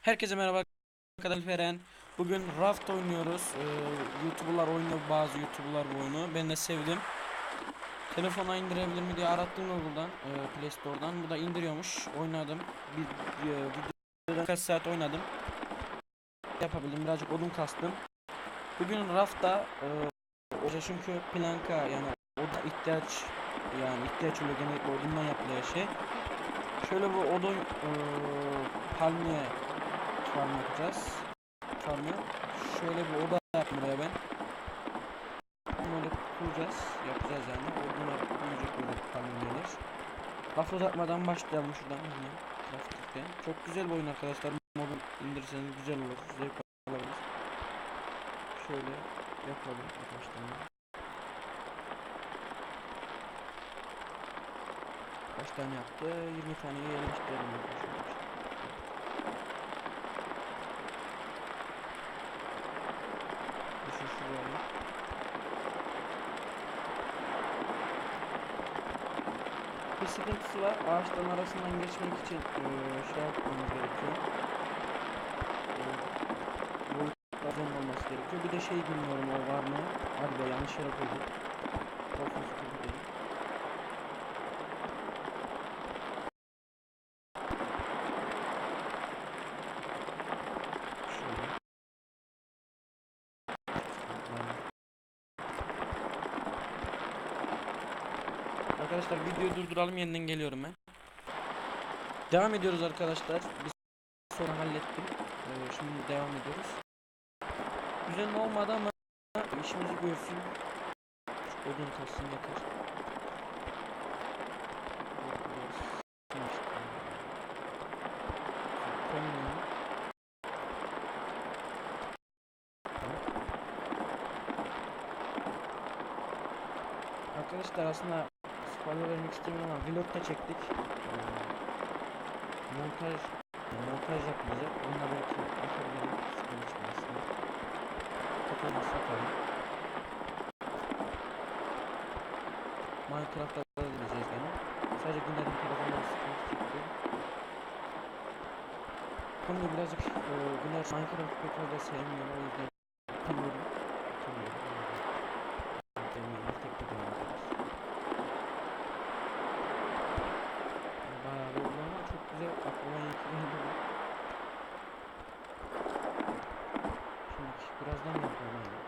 Herkese merhaba arkadaşlar, Feren. Bugün Raft oynuyoruz. YouTuber'lar oynuyor, bazı YouTuber'lar bu oyunu. Ben de sevdim. Telefona indirebilir mi diye arattım Google'dan, Play Store'dan. Bu da indiriyormuş. Oynadım. Videoda kaç saat oynadım. Yapabildim. Birazcık odun kastım. Bugün Raft'ta çünkü planka yani oda ihtiyaç oluyor, genellikle odundan yapılıyor şey. Şöyle bu odun palmiye farm yapacağız. Farmı. Şöyle bir oda yapmaya ben. Bunları kuracağız. Yapacağız yani. Bunlar büyüyecek böyle palmiyeler. Laf uzatmadan başlayalım şuradan. Grafikten. Çok güzel bir oyun arkadaşlar. Modu indirirseniz güzel olur. Zevk alabilir. Şöyle yapalım arkadaşlar. Kaç tane yaptı? 20 tane yerleştirelim arkadaşlar. Şuraya. Bir sıkıntısı var. Ağaçların arasından geçmek için şey yapmamız gerekiyor. Boyut fazla olması gerekiyor. Bir de şey bilmiyorum, o var mı? Hadi be, yanlış yere koyduk. Arkadaşlar videoyu durduralım, yeniden geliyorum ben. Devam ediyoruz arkadaşlar. Bir sonra hallettim. Şimdi devam ediyoruz. Güzel olmadı ama işimizi görsün. Şu odun kalsın yeter. Arkadaşlar aslında spoiler vermek istemiyorum ama vlog'ta çektik. Montaj yapılacak. Onunla belki atabilirim. Sıkıntı çıkmasın. Fotoğrafı satalım. Minecraft'ta da gideceğiz gene. Sadece günlerin telefonları sıkıntı çıktı. Konuda birazcık günler Minecraft pek fazla sevmiyor, o yüzden bilmiyorum. Bayağı bir oldu ama çok güzel aklıma iyi ki geldi. Şimdi birazdan yapalım yani.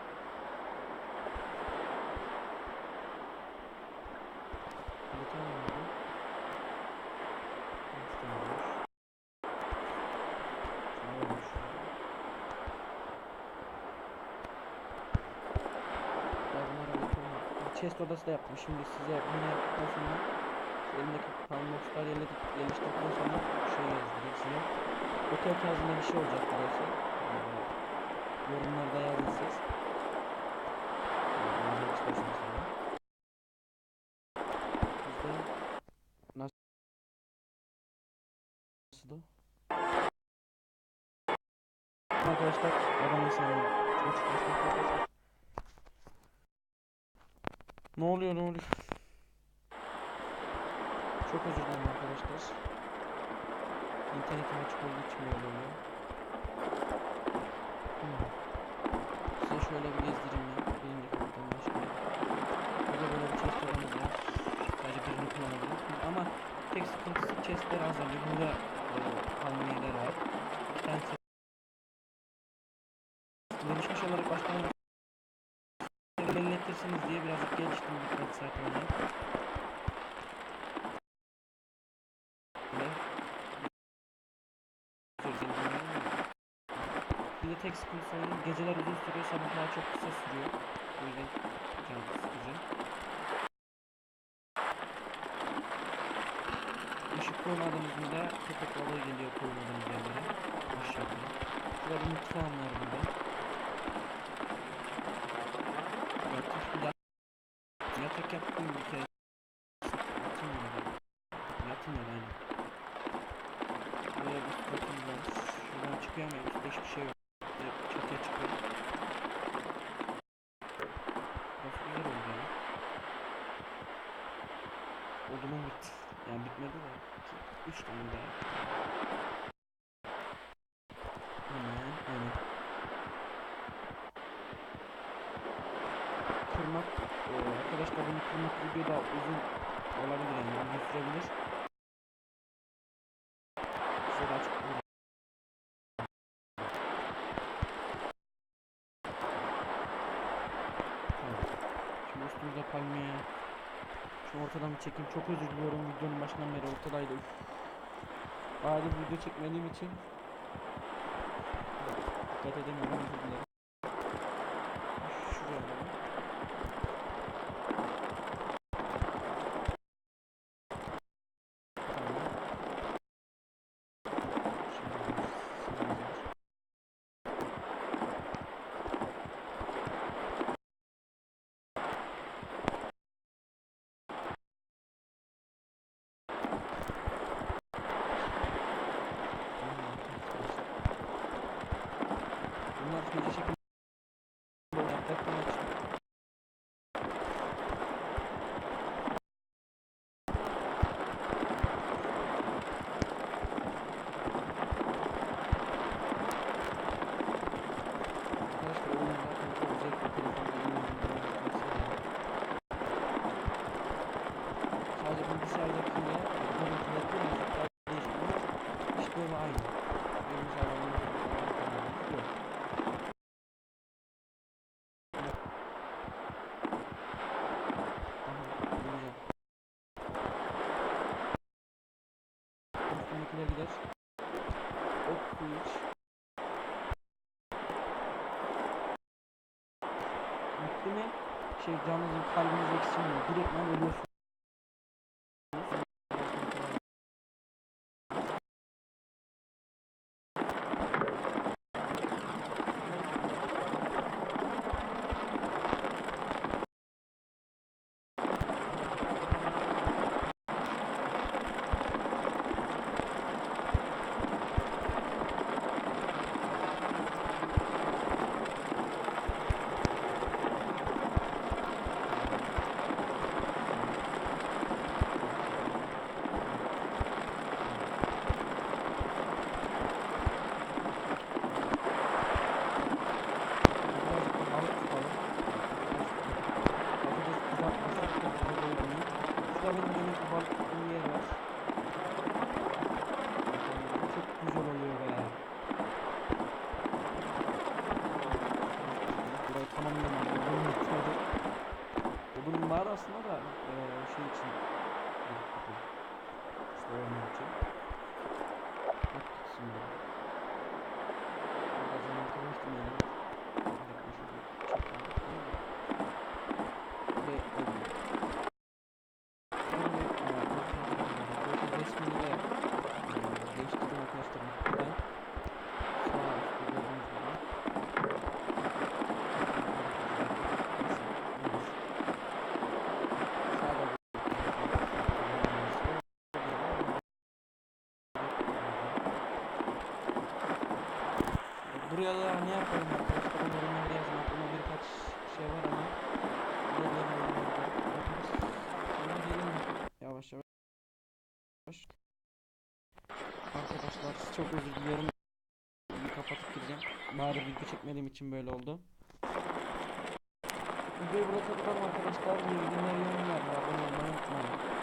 Chest odası da yaptım. Şimdi size bunu yaptıktan sonra elimdeki palmoxlar yerleştirdikten sonra şey yazdırayım size. Otel tarzında bir şey olacak burası. Yorumlarda yazın siz. Nasıl? Arkadaşlar adam insanı ne oluyor? Çok özür dilerim arkadaşlar. İnternetim açık olduğu için böyle oluyor. Size şöyle bir gezdireyim ya. Birinci kapıdan başlayalım. Burada böyle bir chest odamız var. Sadece birini kullanabilirim. Ama tek sıkıntısı chestler azalıyor. Burada palmiyeler var. İki tane chest. Gelişmiş olarak baştan belirletirsiniz diye birazcık geliştim birkaç saat önce. Bir de tek sıkıntısı oyunun geceler uzun sürüyor, sabahlar çok kısa sürüyor. O yüzden can sıkıcı. Işık koymadığımızda köpek balığı geliyor koymadığımız yerlere. Aşağıda. Burada bir mutfağım var burada. Yatak yaptım bir kere. Yatmıyor aynen. Böyle bir sıkıntım var. Şuradan çıkıyor ama üstte hiçbir şey yok. Çatıya çıkıyor. Nasıl güzel oldu ya. Odunum bitti. Yani bitmedi de. 3 tane daha. kurmak video da uzun olabilir, yani uzun sürebilir. Size de açıklayayım. Tamam. Şimdi üstümüze palmiye. Şu ortadan bir çekeyim. Çok özür diliyorum, videonun başından beri ortadaydı. Bari video çekmediğim için dikkat edemiyorum, özür dilerim. Şuraya alalım. Bunlar feci şekilde yaklaşmaya çıkıyor. Arkadaşlar oyun zaten çok zevkli, telefonda oynamayı sadece bilgisayardakiyle görüntüdeki müzikler değişmiyor. İşlevi aynı. Bilgisayarda yok. Üstündekiler gider. Ok switch. Bitti mi? Canınızın, kalbiniz eksilmiyor. Direktmen ölüyorsunuz. Benim demek ki balık tuttuğum yer var. Çok güzel oluyor be. Burayı tamamlayamadım. Odun yetmedi. Odun var aslında da şey için. İşte onun için. Bak şimdi. Biraz zaman kalmıştım yani. Ve odun. Değiştirdim arkadaşlar. Buradan sağ üstte gördüğünüz gibi. Sağda buraya da ne yapalım arkadaşlar? Yorumlarda yazın. Aklıma birkaç şey var ama yavaş yavaş. Arkadaşlar çok özür diliyorum. Kapatıp gireceğim. Bari video çekmediğim için böyle oldu. Videoyu burada kapatalım arkadaşlar. İyi günler, yorumlar, abone olmayı unutmayın.